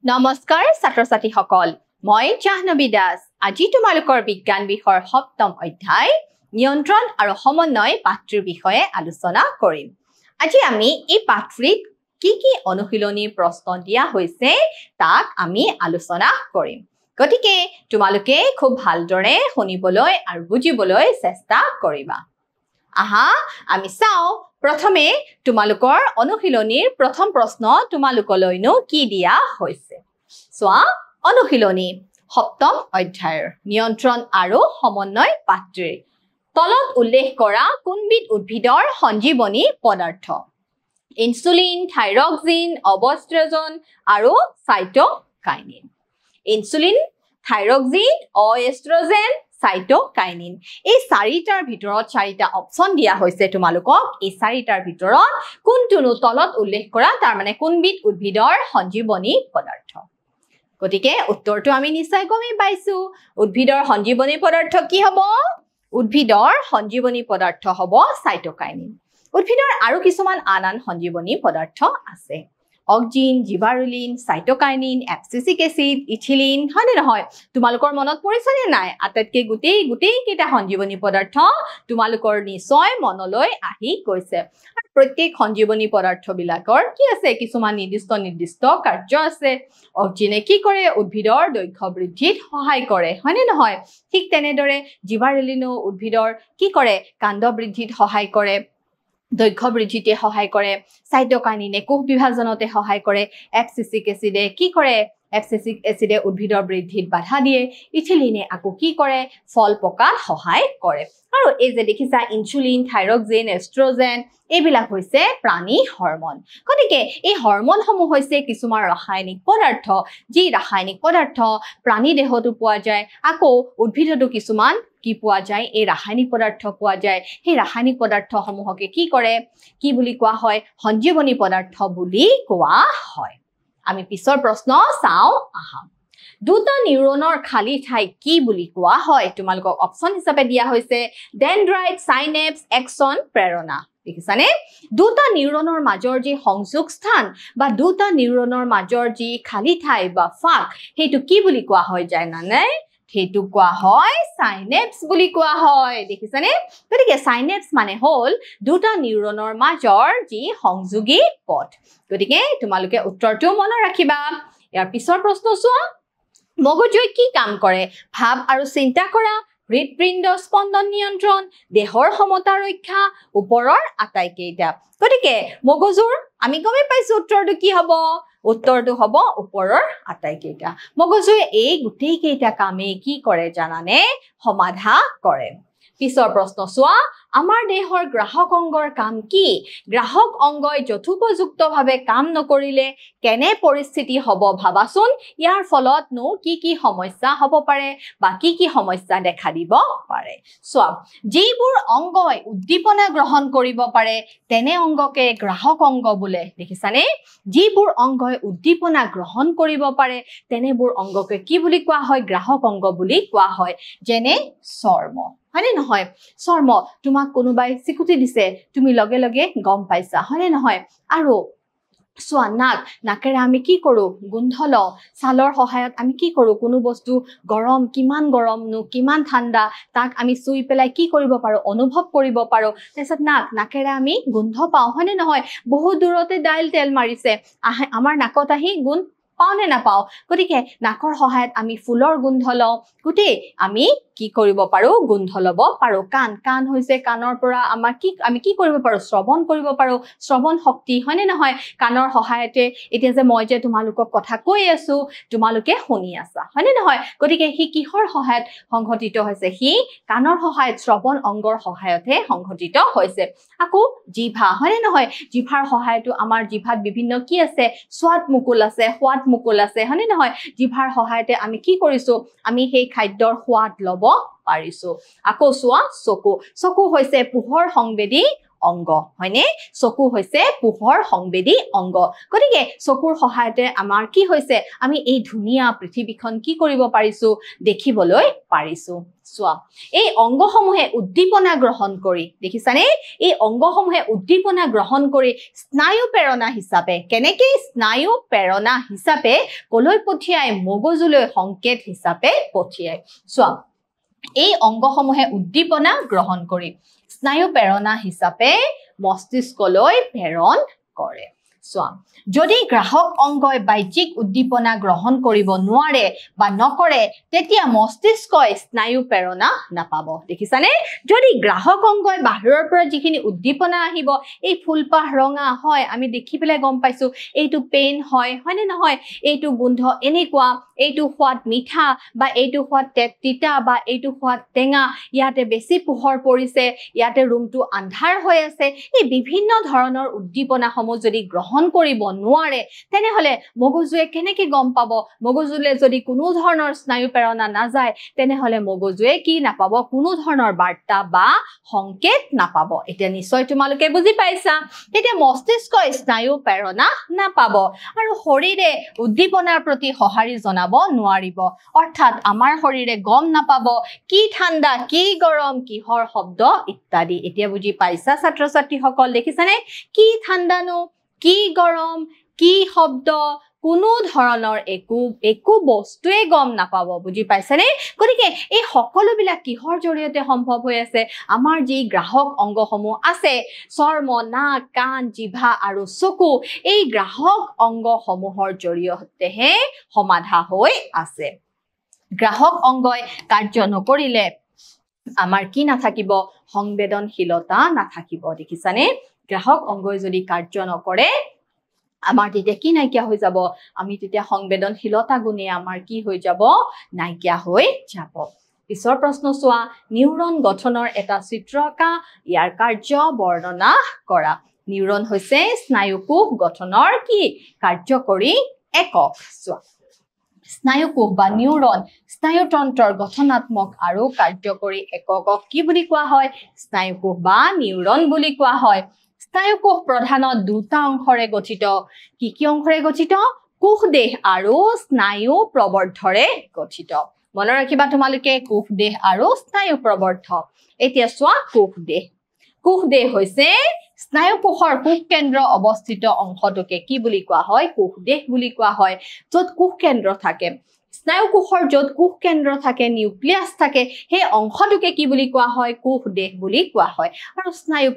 নমস্কাৰ ছাত্ৰ-ছাত্ৰী সকল মই জাহ্নবী দাস আজি তোমালোকৰ বিজ্ঞান বিষয়ৰ সপ্তম অধ্যায় নিয়ন্ত্ৰণ আৰু সমন্বয় পাঠটোৰ বিষয়ে আলোচনা কৰিম আজি আমি এই পাঠটোত কি অনুশীলনীৰ প্ৰশ্ন দিয়া হৈছে তাক আমি আলোচনা কৰিম গতিকে তোমালোকে খুব ভালদৰে শুনিবলৈ আৰু বুজিবলৈ চেষ্টা কৰিবা আহা আমি চাও প্ৰথমে তোমালোকৰ অনুশীলনীৰ প্ৰথম প্ৰশ্ন তোমালোকলৈনো কি দিয়া হৈছে সোৱা অনুশীলনী সপ্তম অধ্যায়ৰ নিয়ন্ত্ৰণ আৰু সমন্বয় পাঠটোৰ তলত উল্লেখ কৰা কোনবিধ উদ্ভিদৰ সঞ্জীৱনী পদাৰ্থ ইনসুলিন থাইৰক্সিন অবষ্ট্ৰেজন আৰু সাইটোকাইনিন ইনসুলিন থাইৰক্সিন অএষ্ট্ৰোজেন সাইটোকাইনিন এই চাৰিটাৰ ভিতৰত চাৰিটা অপচন দিয়া হৈছে তোমালোকক এই চাৰিটাৰ ভিতৰত কোনটোনো তলত উল্লেখ কৰা তাৰ মানে কোনবিধ উদ্ভিদৰ সঞ্জীৱনী পদাৰ্থ গতিকে উত্তৰটো আমি নিশ্চয় গমেই পাইছো উদ্ভিদৰ সঞ্জীৱনী পদাৰ্থ কি হ'ব উদ্ভিদৰ সঞ্জীৱনী পদাৰ্থ হ'ব সাইটোকাইনিন উদ্ভিদৰ আৰু কিছুমান আন সঞ্জীৱনী পদাৰ্থ আছে অক্সিন জিবাৰুলিন সাইটোকাইনিন এপচিসিক এসিড ইথিলিন হয়নে নহয় তোমালোকৰ মনত পৰিছেনে নাই আটাইতকৈ গুটেই কেইটা সঞ্জীৱনী পদাৰ্থ তোমালোকৰ নিশ্চয় মনলৈ আহি গৈছে প্ৰত্যেক সঞ্জীৱনী পদাৰ্থ বিলাকৰ কি আছে কিছুমান নিৰ্দিষ্ট কাৰ্য আছে অক্সিনে কি কৰে উদ্ভিদৰ দৈৰ্ঘ্য বৃদ্ধিত সহায় কৰে হয়নে নহয় ঠিক তেনেদৰে জিবাৰুলিনো উদ্ভিদৰ কি কৰে কাণ্ড বৃদ্ধিত সহায় কৰে দৈৰ্ঘ্য বৃদ্ধিতে সহায় কৰে সাইটোকাইনিনে কোষ বিভাজনতে সহায় কৰে এপচিসিক এসিডে কি কৰে এপচিসিক এসিডে উদ্ভিদৰ বৃদ্ধিত বাধা দিয়ে ইথিলিনে আকৌ কি কৰে ফল পকাত সহায় কৰে আৰু এই যে দেখিছা ইনসুলিন থাইৰক্সিন এষ্ট্ৰোজেন এইবিলাক হৈছে প্ৰাণী হৰমন গতিকে এই হৰমনসমূহ হৈছে কিছুমান ৰাসায়নিক পদাৰ্থ যি ৰাসায়নিক পদাৰ্থ প্ৰাণী দেহতো পোৱা যায় আকৌ উদ্ভিদতো কিছুমান কি পোৱা যায় এই ৰাসায়নিক পদাৰ্থ পোৱা যায় সেই ৰাসায়নিক পদাৰ্থসমূহকে কি কৰে কি বুলি কোৱা হয় সঞ্জীৱনী পদাৰ্থ বুলি কোৱা হয় আমি পিছৰ প্ৰশ্ন চাও আহা দুটা নিউৰনৰ খালি ঠাই কি বুলি কোৱা হয় তোমালোকক অপচন হিচাপে দিয়া হৈছে ডেনড্ৰাইট সাইনেপছ এক্সন প্ৰেৰণা দেখিছানে দুটা নিউৰনৰ মাজৰ যি সংযোগ স্থান বা দুটা নিউৰনৰ মাজৰ যি খালি ঠাই বা ফাক হেতু কি বুলি কোৱা হয় জানানে হেতু কোৱা হয় সাইনেপছ বুলি কোৱা হয় দেখিছানে গতিকে সাইনেপছ মানে হল দুটা নিউৰনৰ মাজৰ যি সংযোগী পথ গতিকে তোমালোকে উত্তৰটো মনত ৰাখিবা ইয়াৰ পিছৰ প্ৰশ্ন চোৱা মগজুৱে কি কাম কৰে ভাব আৰু চিন্তা কৰা হৃদপিণ্ড স্পন্দন নিয়ন্ত্ৰণ দেহৰ সমতা ৰক্ষা ওপৰৰ আটাইকেইটা গতিকে মগজুৰ আমি গমে পাইছো উত্তৰটো কি হ'ব উত্তৰটো হ'ব ওপৰৰ আটাইকেইটা মগজুৱে এই গুটেই কেইটা কামে কি কৰে জানানে সমাধা কৰে পিছৰ প্ৰশ্ন চোৱা আমাৰ দেহৰ গ্ৰাহক অংগৰ কাম কি গ্ৰাহক অংগই যথোপযুক্তভাৱে কাম নকৰিলে কেনে পৰিস্থিতি হ'ব ভাবাচোন ইয়াৰ ফলত নো কি সমস্যা হ'ব পাৰে বা কি সমস্যা দেখা দিব পাৰে চোৱা যিবোৰ অংগই উদ্দীপনা গ্ৰহণ কৰিব পাৰে তেনে অংগকে গ্ৰাহক অংগ বোলে দেখিছানে যিবোৰ অংগই উদ্দীপনা গ্ৰহণ কৰিব পাৰে তেনেবোৰ অংগকে কি বুলি কোৱা হয় গ্ৰাহক অংগ বুলি কোৱা হয় যেনে চৰ্ম হয়নে নহয় চৰ্ম তোমাক কোনোবাই চিকুটি দিছে তুমি লগে লগে গম পাইছা হয়নে নহয় আৰু সোৱা নাকেৰে আমি কি কৰো গোন্ধ লওঁ ছালৰ সহায়ত আমি কি কৰো কোনো বস্তু গৰম কিমান গৰমনো কিমান ঠাণ্ডা তাক আমি চুই পেলাই কি কৰিব পাৰো অনুভৱ কৰিব পাৰো তাৰপিছত নাকেৰে আমি গোন্ধ পাওঁ হয়নে নহয় বহুত দূৰতে দাইল তেল মাৰিছে আমাৰ নাকত আহি গোন্ধ পাও নে নাপাও গতিকে নাকৰ সহায়ত আমি ফুলৰ গোন্ধ লওঁ গুটেই আমি কি কৰিব পাৰো গোন্ধ লব পাৰো কাণ হৈছে কাণৰ পৰা আমি কি কৰিব পাৰো শ্ৰৱণ কৰিব পাৰো শ্ৰৱণ শক্তি হয়নে নহয় কাণৰ সহায়তে এতিয়া যে মই যে তোমালোকক কথা কৈ আছো তোমালোকে শুনি আছা হয়নে নহয় গতিকে হি কিহৰ সহায়ত সংঘটিত হৈছে হি কাণৰ সহায়ত শ্ৰৱণ অংগৰ সহায়তহে সংঘটিত হৈছে আকৌ জিভা হয়নে নহয় জিভাৰ সহায়তো আমাৰ জিভাত বিভিন্ন কি আছে স্বাদ মুকুল আছে সোৱাদ মুকুল আছে হয়নে নহয় জিভাৰ সহায়তে আমি কি কৰিছো আমি সেই খাদ্যৰ সোৱাদ লব পাৰিছো আকৌ চোৱা চকু হৈছে পোহৰ সংবেদী অংগ হয়নে চকু হৈছে পোহৰ সংবেদী অংগ গতিকে চকুৰ সহায়তে আমাৰ কি হৈছে আমি এই ধুনীয়া পৃথিৱীখন কি কৰিব পাৰিছো দেখিবলৈ পাৰিছো চোৱা এই অংগসমূহে উদ্দীপনা গ্ৰহণ কৰি দেখিছানে এই অংগসমূহে উদ্দীপনা গ্ৰহণ কৰি স্নায়ু প্ৰেৰণা হিচাপে কেনেকে স্নায়ু প্ৰেৰণা হিচাপে কলৈ পঠিয়াই মগজুলৈ সংকেত হিচাপে পঠিয়াই চোৱা এই অংগসমূহে উদ্দীপনা গ্ৰহণ কৰি স্নায়ু প্ৰেৰণা হিচাপে মস্তিষ্কলৈ প্ৰেৰণ কৰে চোৱা যদি গ্ৰাহক অংগই বাহ্যিক উদ্দীপনা গ্ৰহণ কৰিব নোৱাৰে বা নকৰে তেতিয়া মস্তিষ্কই স্নায়ু প্ৰেৰণা নাপাব দেখিছানে যদি গ্ৰাহক অংগই বাহিৰৰ পৰা যিখিনি উদ্দীপনা আহিব এই ফুলপাহ ৰঙা হয় আমি দেখি পেলাই গম পাইছো এইটো পেইন হয় হয়নে নহয় এইটো গোন্ধ এনেকুৱা এইটো সোৱাদ মিঠা বা এইটো সোৱাদ তিতা বা এইটো সোৱাদ টেঙা ইয়াতে বেছি পোহৰ পৰিছে ইয়াতে ৰুমটো আন্ধাৰ হৈ আছে এই বিভিন্ন ধৰণৰ উদ্দীপনাসমূহ যদি গ্ৰহণ কৰিব নোৱাৰে তেনেহলে মগজুৱে কেনেকৈ গম পাব মগজুলে যদি কোনো ধৰণৰ স্নায়ু প্ৰেৰণা নাযায় তেনেহলে মগজুৱে কি নাপাব কোনো ধৰণৰ বাৰ্তা বা সংকেত নাপাব এতিয়া নিশ্চয় তোমালোকে বুজি পাইছা তেতিয়া মস্তিষ্কই স্নায়ু প্ৰেৰণা নাপাব আৰু শৰীৰে উদ্দীপনাৰ প্ৰতি সঁহাৰি জনাব নোৱাৰিব অৰ্থাৎ আমাৰ শৰীৰে গম নাপাব কি ঠাণ্ডা কি গৰম কিহৰ শব্দ ইত্যাদি এতিয়া বুজি পাইছা ছাত্ৰ ছাত্ৰীসকল দেখিছানে কি ঠাণ্ডানো কি গৰম কি শব্দ কোনো ধৰণৰ একো বস্তুৱে গম নাপাব বুজি পাইছানে গতিকে এই সকলোবিলাক কিহৰ জৰিয়তে সম্ভৱ হৈ আছে আমাৰ যি গ্ৰাহক অংগসমূহ আছে চৰ্ম নাক কাণ জিভা আৰু চকু এই গ্ৰাহক অংগসমূহৰ জৰিয়তেহে সমাধা হৈ আছে গ্ৰাহক অংগই কাৰ্য নকৰিলে আমাৰ কি নাথাকিব সংবেদনশীলতা নাথাকিব দেখিছানে গ্ৰাহক অংগই যদি কাৰ্য নকৰে আমাৰ তেতিয়া কি নাইকিয়া হৈ যাব আমি তেতিয়া সংবেদনশীলতা গুণে আমাৰ কি হৈ যাব নাইকিয়া হৈ যাব পিছৰ প্ৰশ্ন চোৱা নিউৰন গঠনৰ এটা চিত্ৰ আঁকা ইয়াৰ কাৰ্য বৰ্ণনা কৰা নিউৰন হৈছে স্নায়ুকোষ গঠনৰ কি কাৰ্যকৰী একক চোৱা স্নায়ুকোষ বা নিউৰন স্নায়ুতন্ত্ৰৰ গঠনাত্মক আৰু কাৰ্যকৰী এককক কি বুলি কোৱা হয় স্নায়ুকোষ বা নিউৰন বুলি কোৱা হয় স্নায়ুকোষ প্ৰধানত দুটা অংশৰে গঠিত কি অংশৰে গঠিত কোষদেহ আৰু স্নায়ু প্ৰবৰ্ধৰে গঠিত মনত ৰাখিবা তোমালোকে কোষদেহ আৰু স্নায়ু প্ৰবৰ্ধ এতিয়া চোৱা কোষদেহ হৈছে স্নায়ুকোষৰ কোষ কেন্দ্ৰ অৱস্থিত অংশটোকে কি বুলি কোৱা হয় কোষদেহ বুলি কোৱা হয় য'ত কোষ কেন্দ্ৰ থাকে স্নায়ুকোষৰ য'ত কোষ কেন্দ্ৰ থাকে নিউক্লিয়াছ থাকে সেই অংশটোকে কি বুলি কোৱা হয় কোষদেহ বুলি কোৱা হয় আৰু স্নায়ু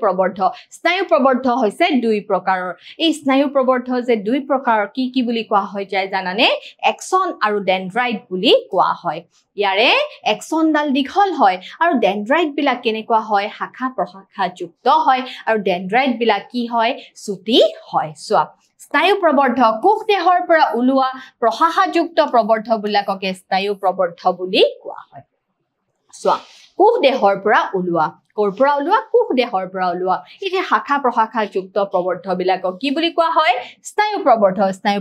প্ৰবৰ্ধ হৈছে দুই প্ৰকাৰৰ এই স্নায়ু প্ৰবৰ্ধ যে দুই প্ৰকাৰৰ কি বুলি কোৱা হয় যায় জানানে এক্সন আৰু ডেনড্ৰাইট বুলি কোৱা হয় ইয়াৰে এক্সনডাল দীঘল হয় আৰু ডেনড্ৰাইট বিলাক কেনেকুৱা হয় শাখা প্ৰশাখা যুক্ত হয় আৰু ডেনড্ৰাইট বিলাক কি হয় চুটি হয় চোৱা স্নায়ু প্ৰবৰ্ধ কোষদেহৰ পৰা ওলোৱা প্ৰশাখাযুক্ত প্ৰবৰ্ধ বিলাককে স্নায়ু প্ৰবৰ্ধ বুলি কোৱা হয় চোৱা কোষদেহৰ পৰা ওলোৱা কৰ পৰা ওলোৱা কোষদেহৰ পৰা ওলোৱা এতিয়া শাখা প্ৰশাখা যুক্ত প্ৰবৰ্ধ বিলাকক কি বুলি কোৱা হয় স্নায়ু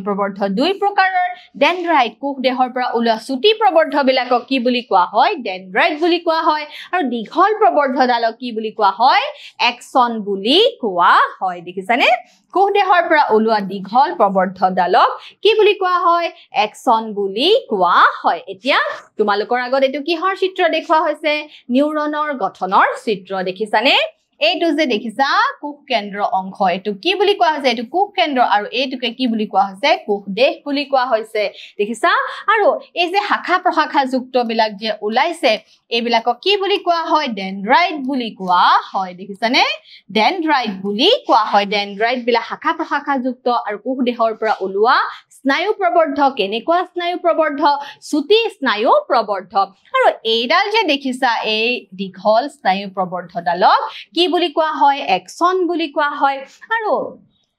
প্ৰবৰ্ধ দুই প্ৰকাৰৰ ডেনড্ৰাইট কোষদেহৰ পৰা ওলোৱা চুটি প্ৰবৰ্ধ বিলাকক কি বুলি কোৱা হয় ডেনড্ৰাইট বুলি কোৱা হয় আৰু দীঘল প্ৰবৰ্ধডালক কি বুলি কোৱা হয় এক্সন বুলি কোৱা হয় দেখিছানে কোষদেহৰ পৰা ওলোৱা দীঘল প্ৰবৰ্ধডালক কি বুলি কোৱা হয় এক্সন বুলি কোৱা হয় এতিয়া তোমালোকৰ আগত এইটো কিহৰ চিত্ৰ দেখুওৱা হৈছে নিউৰনৰ গঠনৰ চিত্ৰ দেখিছানে এইটো যে দেখিছা কোষ কেন্দ্ৰ অংশ এইটো কি বুলি কোৱা হৈছে এইটো কোষ কেন্দ্ৰ আৰু এইটোকে কি বুলি কোৱা হৈছে কোষদেহ বুলি কোৱা হৈছে দেখিছা আৰু এই যে শাখা প্ৰশাখা যুক্ত বিলাক যে ওলাইছে এইবিলাকক কি বুলি কোৱা হয় ডেনড্ৰাইট বুলি কোৱা হয় দেখিছানে ডেনড্ৰাইট বুলি কোৱা হয় ডেনড্ৰাইট বিলাক শাখা প্ৰশাখা যুক্ত আৰু কোষদেহৰ পৰা ওলোৱা স্নায়ু প্ৰবৰ্ধ কেনেকুৱা স্নায়ু প্ৰবৰ্ধ চুটি স্নায়ু প্ৰবৰ্ধ আৰু এইডাল যে দেখিছা এই দীঘল স্নায়ু প্ৰবৰ্ধডালক কি বুলি কোৱা হয় এক্সন বুলি কোৱা হয় আৰু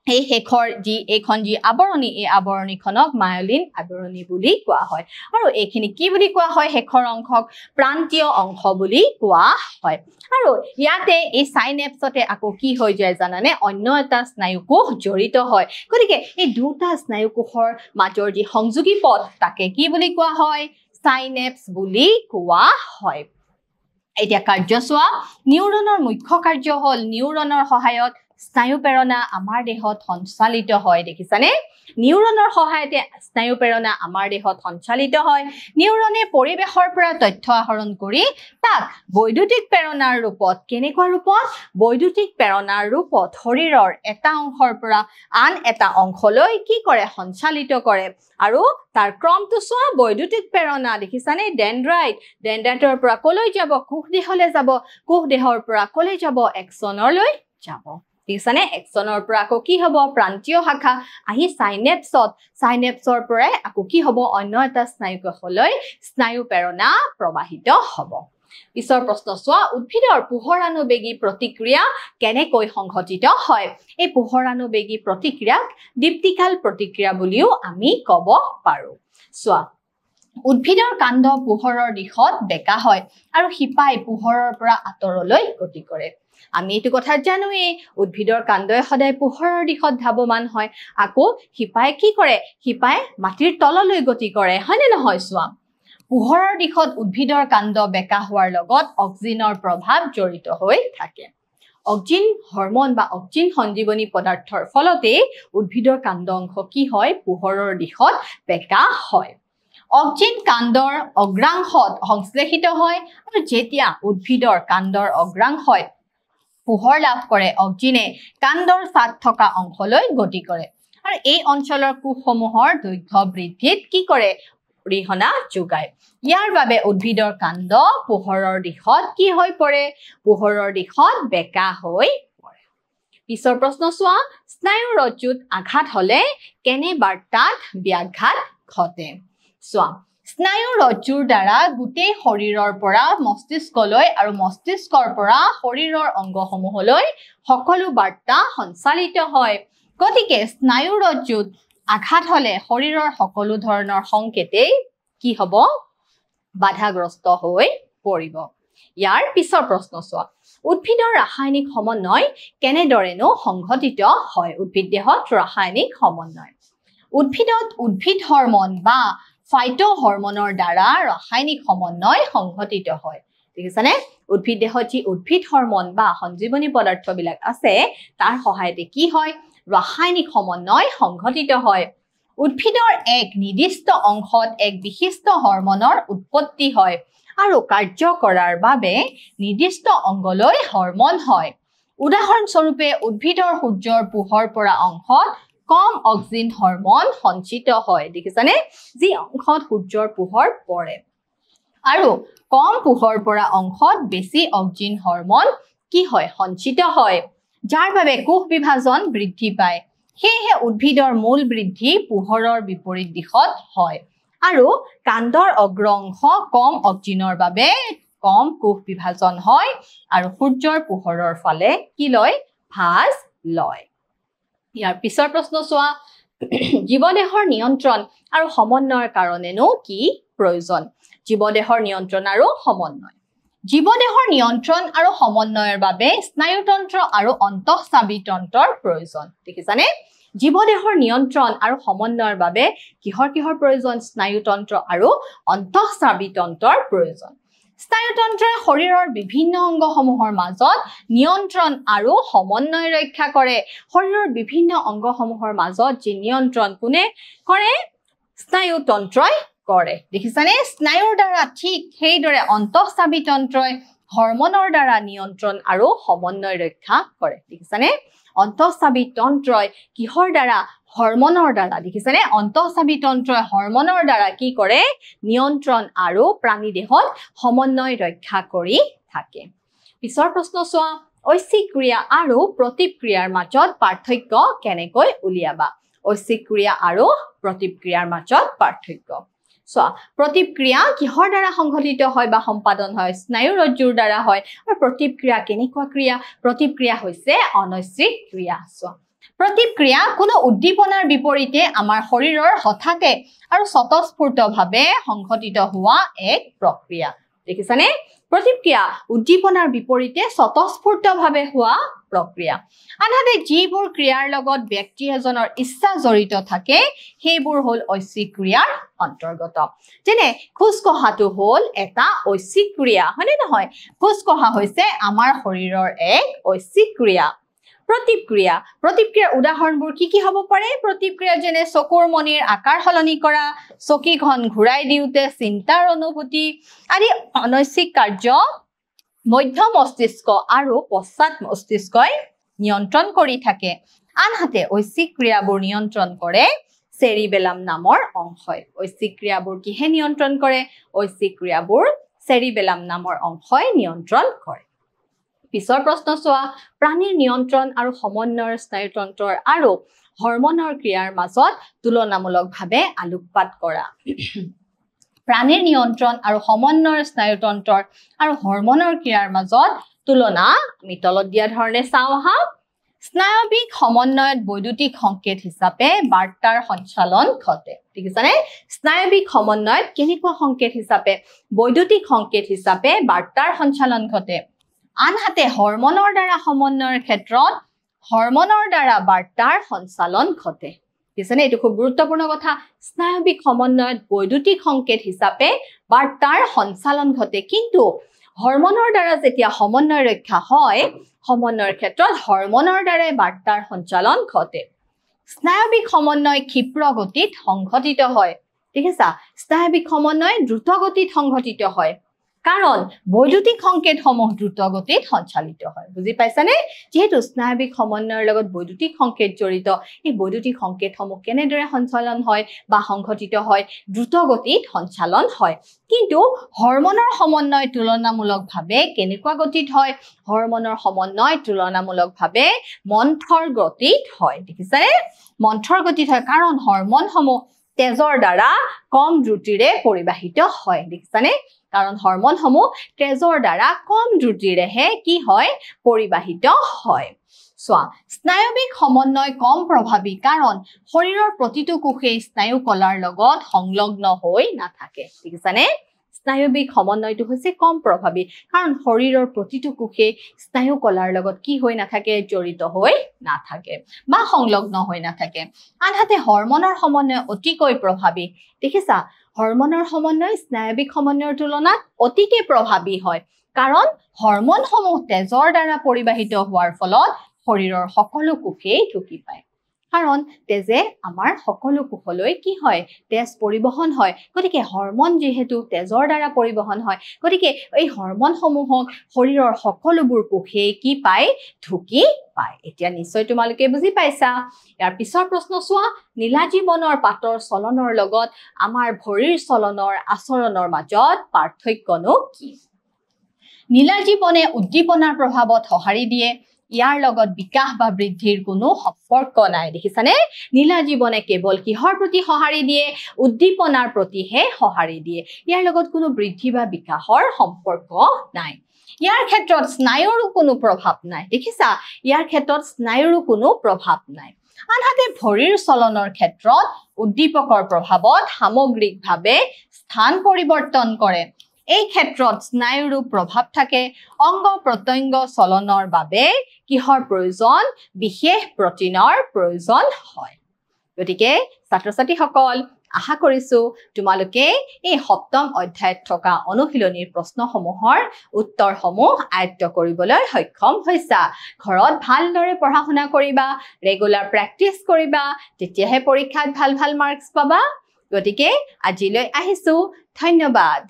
এই শেষৰ এইখন যি আৱৰণী এই আৱৰণীখনক মায়োলিন আৱৰণী বুলি কোৱা হয় আৰু এইখিনি কি বুলি কোৱা হয় শেষৰ অংশক প্ৰান্তীয় অংশ বুলি কোৱা হয় আৰু ইয়াতে এই সাইনেপছতে আকৌ কি হৈ যায় জানানে অন্য এটা স্নায়ুকোষ জড়িত হয় গতিকে এই দুটা স্নায়ুকোষৰ মাজৰ যি সংযোগী পথ তাকে কি বুলি কোৱা হয় সাইনেপছ বুলি কোৱা হয় এতিয়া কাৰ্য চোৱা নিউৰনৰ মুখ্য কাৰ্য হল নিউৰনৰ সহায়ত স্নায়ু প্ৰেৰণা আমাৰ দেহত সঞ্চালিত হয় দেখিছানে নিউৰনৰ সহায়তে স্নায়ু প্ৰেৰণা আমাৰ দেহত সঞ্চালিত হয় নিউৰনে পৰিবেশৰ পৰা তথ্য আহৰণ কৰি তাক বৈদ্যুতিক প্ৰেৰণাৰ ৰূপত কেনেকুৱা ৰূপত বৈদ্যুতিক প্ৰেৰণাৰ ৰূপত শৰীৰৰ এটা অংশৰ পৰা আন এটা অংশলৈ কি কৰে সঞ্চালিত কৰে আৰু তাৰ ক্ৰমটো চোৱা বৈদ্যুতিক প্ৰেৰণা দেখিছানে ডেনড্ৰাইটৰ পৰা কলৈ যাব কোষ দেহলৈ যাব কোষ দেহৰ পৰা কলৈ যাব এক্সনলৈ যাব দেখিছানে এক্সনৰ পৰা আকৌ কি হ'ব প্ৰান্তীয় শাখা আহি সাইনেপছৰ পৰা আকৌ কি হ'ব অন্য এটা স্নায়ু কোষলৈ স্নায়ু প্ৰেৰণা প্ৰবাহিত হ'ব পিছৰ প্ৰশ্ন চোৱা উদ্ভিদৰ পোহৰানুবেগী প্ৰতিক্ৰিয়া কেনেকৈ সংঘটিত হয় এই পোহৰানুবেগী প্ৰতিক্ৰিয়াক দীপ্তিকাল প্ৰতিক্ৰিয়া বুলিও আমি ক'ব পাৰো চোৱা উদ্ভিদৰ কাণ্ড পোহৰৰ দিশত বেকা হয় আৰু শিপাই পোহৰৰ পৰা আঁতৰলৈ গতি কৰে আমি এইটো কথা জানোৱেই উদ্ভিদৰ কাণ্ডই সদায় পোহৰৰ দিশত ধাৱমান হয় আকৌ শিপাই কি কৰে শিপাই মাটিৰ তললৈ গতি কৰে হয়নে নহয় চোৱা পোহৰৰ দিশত উদ্ভিদৰ কাণ্ড বেকা হোৱাৰ লগত অক্সিজেনৰ প্ৰভাৱ জড়িত হৈ থাকে অক্সিজেন হৰমন বা অক্সিজেন সঞ্জীৱনী পদাৰ্থৰ ফলতে উদ্ভিদৰ কাণ্ড অংশ কি হয় পোহৰৰ দিশত বেকা হয় অক্সিজেন কাণ্ডৰ অগ্ৰাংশত সংশ্লেষিত হয় আৰু যেতিয়া উদ্ভিদৰ কাণ্ডৰ অগ্ৰাংশত পোহৰ লাভ কৰে অক্সিজেনে কাণ্ডৰ ছাদ থকা অংশলৈ গতি কৰে আৰু এই অঞ্চলৰ কোষসমূহৰ দৈৰ্ঘ্য বৃদ্ধিত কি কৰে অৰিহণা যোগায় ইয়াৰ বাবে উদ্ভিদৰ কাণ্ড পোহৰৰ দিশত কি হৈ পৰে পোহৰৰ দিশত বেকা হৈ পৰে পিছৰ প্ৰশ্ন চোৱা স্নায়ু ৰজ্জুত আঘাত হলে কেনে বাৰ্তাত ব্যাঘাত ঘটে চোৱা স্নায়ু ৰজ্জুৰ দ্বাৰা গোটেই শৰীৰৰ পৰা মস্তিষ্কলৈ আৰু মস্তিষ্কৰ পৰা শৰীৰৰ অংগসমূহলৈ সকলো বাৰ্তা সঞ্চালিত হয় গতিকে স্নায়ু ৰজ্জুত আঘাত হলে শৰীৰৰ সকলো ধৰণৰ সংকেতেই কি হ'ব বাধাগ্ৰস্ত হৈ পৰিব ইয়াৰ পিছৰ প্ৰশ্ন চোৱা উদ্ভিদৰ ৰাসায়নিক সমন্বয় কেনেদৰেনো সংঘটিত হয় উদ্ভিদ দেহত ৰাসায়নিক সমন্বয় উদ্ভিদত উদ্ভিদ হৰমন বা ফাইটো হৰমনৰ দ্বাৰা ৰাসায়নিক সমন্বয় সংঘটিত হয় দেখিছানে উদ্ভিদ দেহত যি উদ্ভিদ হৰমন বা সঞ্জীৱনী পদাৰ্থবিলাক আছে তাৰ সহায়তে কি হয় ৰাসায়নিক সমন্বয় সংঘটিত হয় উদ্ভিদৰ এক নিৰ্দিষ্ট অংশত এক বিশিষ্ট হৰমনৰ উৎপত্তি হয় আৰু কাৰ্য কৰাৰ বাবে নিৰ্দিষ্ট অংগলৈ হৰমন হয় উদাহৰণস্বৰূপে উদ্ভিদৰ সূৰ্যৰ পোহৰ পৰা অংশত কম অক্সিজেন হৰমন সঞ্চিত হয় দেখিছানে যি অংশত সূৰ্যৰ পোহৰ পৰে আৰু কম পোহৰ পৰা অংশত বেছি অক্সিজেন হৰমন কি হয় সঞ্চিত হয় যাৰ বাবে কোষ বিভাজন বৃদ্ধি পায় সেয়েহে উদ্ভিদৰ মূল বৃদ্ধি পোহৰৰ বিপৰীত দিশত হয় আৰু কাণ্ডৰ অগ্ৰংশ কম অক্সিজেনৰ বাবে কম কোষ বিভাজন হয় আৰু সূৰ্যৰ পোহৰৰ ফালে কি লয় ভাঁজ লয় ইয়াৰ পিছৰ প্ৰশ্ন চোৱা জীৱদেহৰ নিয়ন্ত্ৰণ আৰু সমন্বয়ৰ কাৰণেনো কি প্ৰয়োজন জীৱদেহৰ নিয়ন্ত্ৰণ আৰু সমন্বয় জীৱদেহৰ নিয়ন্ত্ৰণ আৰু সমন্বয়ৰ বাবে স্নায়ুতন্ত্ৰ আৰু অন্তঃস্ৰাৱী তন্ত্ৰৰ প্ৰয়োজন দেখিছানে জীৱদেহৰ নিয়ন্ত্ৰণ আৰু সমন্বয়ৰ বাবে কিহৰ প্ৰয়োজন স্নায়ুতন্ত্ৰ আৰু অন্তঃস্ৰাৱী তন্ত্ৰৰ প্ৰয়োজন স্নায়ুতন্ত্ৰই শৰীৰৰ বিভিন্ন অংগসমূহৰ মাজত নিয়ন্ত্ৰণ আৰু সমন্বয় ৰক্ষা কৰে শৰীৰৰ বিভিন্ন অংগসমূহৰ মাজত যি নিয়ন্ত্ৰণ কোনে কৰে স্নায়ুতন্ত্ৰই কৰে দেখিছানে স্নায়ুৰ দ্বাৰা ঠিক সেইদৰে অন্তঃস্ৰাৱী তন্ত্ৰই হৰমনৰ দ্বাৰা নিয়ন্ত্ৰণ আৰু সমন্বয় ৰক্ষা কৰে দেখিছানে অন্তঃস্ৰাৱী তন্ত্ৰই কিহৰ দ্বাৰা হৰমনৰ দ্বাৰা দেখিছানে অন্তঃস্ৰাৱী তন্ত্ৰই হৰমনৰ দ্বাৰা কি কৰে নিয়ন্ত্ৰণ আৰু প্ৰাণী দেহত সমন্বয় ৰক্ষা কৰি থাকে পিছৰ প্ৰশ্ন চোৱা ঐচ্ছিক ক্ৰিয়া আৰু প্ৰতিক্ৰিয়াৰ মাজত পাৰ্থক্য কেনেকৈ উলিয়াবা ঐচ্ছিক ক্ৰিয়া আৰু প্ৰতিক্ৰিয়াৰ মাজত পাৰ্থক্য চোৱা প্ৰতিক্ৰিয়া কিহৰ দ্বাৰা সংঘটিত হয় বা সম্পাদন হয় স্নায়ু ৰজ্জুৰ দ্বাৰা হয় আৰু প্ৰতিক্ৰিয়া কেনেকুৱা ক্ৰিয়া প্ৰতিক্ৰিয়া হৈছে অনৈচ্ছিক ক্ৰিয়া চোৱা প্ৰতিক্ৰিয়া কোনো উদ্দীপনাৰ বিপৰীতে আমাৰ শৰীৰৰ হঠাতে আৰু স্বতঃস্ফূৰ্তভাৱে সংঘটিত হোৱা এক প্ৰক্ৰিয়া দেখিছানে প্ৰতিক্ৰিয়া উদ্দীপনাৰ বিপৰীতে স্বতঃস্ফূৰ্তভাৱে হোৱা প্ৰক্ৰিয়া আনহাতে যিবোৰ ক্ৰিয়াৰ লগত ব্যক্তি এজনৰ ইচ্ছা জড়িত থাকে সেইবোৰ হ'ল ঐচ্ছিক ক্ৰিয়াৰ অন্তৰ্গত যেনে খোজ কঢ়াটো হ'ল এটা ঐচ্ছিক ক্ৰিয়া হয়নে নহয় খোজ কঢ়া হৈছে আমাৰ শৰীৰৰ এক ঐচ্ছিক ক্ৰিয়া প্ৰতিক্ৰিয়াৰ উদাহৰণবোৰ কি হ'ব পাৰে প্ৰতিক্ৰিয়া যেনে চকুৰ মণিৰ আকাৰ সলনি কৰা চকীখন ঘূৰাই দিওঁতে চিন্তাৰ অনুভূতি আদি অনৈচ্ছিক কাৰ্য মধ্য মস্তিষ্ক আৰু পশ্চাৎ মস্তিষ্কই নিয়ন্ত্ৰণ কৰি থাকে আনহাতে ঐচ্ছিক ক্ৰিয়াবোৰ নিয়ন্ত্ৰণ কৰে চেৰিবেলাম নামৰ অংশই ঐচ্ছিক ক্ৰিয়াবোৰ কিহে নিয়ন্ত্ৰণ কৰে ঐচ্ছিক ক্ৰিয়াবোৰ চেৰিবেলাম নামৰ অংশই নিয়ন্ত্ৰণ কৰে পিছৰ প্ৰশ্ন চোৱা প্ৰাণীৰ নিয়ন্ত্ৰণ আৰু সমন্বয়ৰ স্নায়ুতন্ত্ৰৰ আৰু হৰমনৰ ক্ৰিয়াৰ মাজত তুলনামূলকভাৱে আলোকপাত কৰা প্ৰাণীৰ নিয়ন্ত্ৰণ আৰু সমন্বয়ৰ স্নায়ুতন্ত্ৰৰ আৰু হৰমনৰ ক্ৰিয়াৰ মাজত তুলনা আমি তলত দিয়া ধৰণে চাওঁ হা স্নায়বিক সমন্বয়ত বৈদ্যুতিক সংকেত হিচাপে বাৰ্তাৰ সঞ্চালন ঘটে ঠিক আছে নে স্নায়বিক সমন্বয়ত কেনেকুৱা সংকেত হিচাপে বৈদ্যুতিক সংকেত হিচাপে বাৰ্তাৰ সঞ্চালন ঘটে আনহাতে হৰমনৰ দ্বাৰা সমন্বয়ৰ ক্ষেত্ৰত হৰমনৰ দ্বাৰা বাৰ্তাৰ সঞ্চালন ঘটে ঠিক আছে নে এইটো খুব গুৰুত্বপূৰ্ণ কথা স্নায়বিক সমন্বয়ত বৈদ্যুতিক সংকেত হিচাপে বাৰ্তাৰ সঞ্চালন ঘটে কিন্তু হৰমনৰ দ্বাৰা যেতিয়া সমন্বয় ৰক্ষা হয় সমন্বয়ৰ ক্ষেত্ৰত হৰমনৰ দ্বাৰা বাৰ্তাৰ সঞ্চালন ঘটে স্নায়বিক সমন্বয় ক্ষিপ্ৰ গতিত সংঘটিত হয় ঠিক আছে স্নায়বিক সমন্বয় দ্ৰুত গতিত সংঘটিত হয় কাৰণ বৈদ্যুতিক সংকেতসমূহ দ্ৰুত গতিত সঞ্চালিত হয় বুজি পাইছানে যেহেতু স্নায়বিক সমন্বয়ৰ লগত বৈদ্যুতিক সংকেত জড়িত এই বৈদ্যুতিক সংকেতসমূহ কেনেদৰে সঞ্চালন হয় বা সংঘটিত হয় দ্ৰুত গতিত সঞ্চালন হয় কিন্তু হৰমনৰ সমন্বয় তুলনামূলকভাৱে কেনেকুৱা গতিত হয় হৰমনৰ সমন্বয় তুলনামূলকভাৱে মন্থৰ গতিত হয় দেখিছানে মন্থৰ গতিত হয় কাৰণ হৰমনসমূহ তেজৰ দ্বাৰা কম দ্ৰুতিৰে পৰিবাহিত হয় দেখিছানে কাৰণ হৰমনসমূহ তেজৰ দ্বাৰা কম দ্ৰুতিৰেহে কি হয় পৰিবাহিত হয় চোৱা স্নায়বিক সমন্বয় কম প্ৰভাৱী কাৰণ শৰীৰৰ প্ৰতিটো কোষেই স্নায়ু কলাৰ লগত সংলগ্ন হৈ নাথাকে ঠিক আছে নে স্নায়বিক সমন্বয়টো হৈছে কম প্ৰভাৱী কাৰণ শৰীৰৰ প্ৰতিটো কোষেই স্নায়ু কলাৰ লগত কি হৈ নাথাকে জড়িত হৈ নাথাকে বা সংলগ্ন হৈ নাথাকে আনহাতে হৰমনৰ সমন্বয় অতিকৈ প্ৰভাৱী দেখিছা হৰমনৰ সমন্বয় স্নায়বিক সমন্বয়ৰ তুলনাত অতিকে প্ৰভাৱী হয় কাৰণ হৰমনসমূহ তেজৰ দ্বাৰা পৰিবাহিত হোৱাৰ ফলত শৰীৰৰ সকলো কোষেই ঢুকি পায় কাৰণ তেজে আমাৰ সকলো কোষলৈ কি হয় তেজ পৰিবহন হয় গতিকে হৰমন যেহেতু তেজৰ দ্বাৰা পৰিবহন হয় গতিকে এই হৰমনসমূহক শৰীৰৰ সকলোবোৰ কোষেই কি পায় ঢুকি পায় এতিয়া নিশ্চয় তোমালোকে বুজি পাইছা ইয়াৰ পিছৰ প্ৰশ্ন চোৱা নীলাজী বনৰ পাতৰ চলনৰ লগত আমাৰ ভৰিৰ চলনৰ আচৰণৰ মাজত পাৰ্থক্যনো কি নীলাজী বনে উদ্দীপনাৰ প্ৰভাৱত সঁহাৰি দিয়ে ইয়াৰ লগত বিকাশ বা বৃদ্ধিৰ কোনো সম্পৰ্ক নাই দেখিছানে নীলাজী বনে কেৱল কিহৰ প্ৰতি সঁহাৰি দিয়ে উদ্দীপনাৰ প্ৰতিহে সঁহাৰি দিয়ে ইয়াৰ লগত কোনো বৃদ্ধি বা বিকাশৰ সম্পৰ্ক নাই ইয়াৰ ক্ষেত্ৰত স্নায়ুৰো কোনো প্ৰভাৱ নাই দেখিছা ইয়াৰ ক্ষেত্ৰত স্নায়ুৰো কোনো প্ৰভাৱ নাই আনহাতে ভৰিৰ চলনৰ ক্ষেত্ৰত উদ্দীপকৰ প্ৰভাৱত সামগ্ৰিকভাৱে স্থান পৰিৱৰ্তন কৰে এই ক্ষেত্ৰত স্নায়ুৰো প্ৰভাৱ থাকে অংগ প্ৰত্যংগ চলনৰ বাবে কিহৰ প্ৰয়োজন বিশেষ প্ৰটিনৰ প্ৰয়োজন হয় গতিকে ছাত্ৰ-ছাত্ৰীসকল আশা কৰিছো তোমালোকে এই সপ্তম অধ্যায়ত থকা অনুশীলনীৰ প্ৰশ্নসমূহৰ উত্তৰসমূহ আয়ত্ত কৰিবলৈ সক্ষম হৈছা ঘৰত ভালদৰে পঢ়া শুনা কৰিবা ৰেগুলাৰ প্ৰেক্টিছ কৰিবা তেতিয়াহে পৰীক্ষাত ভাল ভাল মাৰ্কছ পাবা গতিকে আজিলৈ আহিছো ধন্যবাদ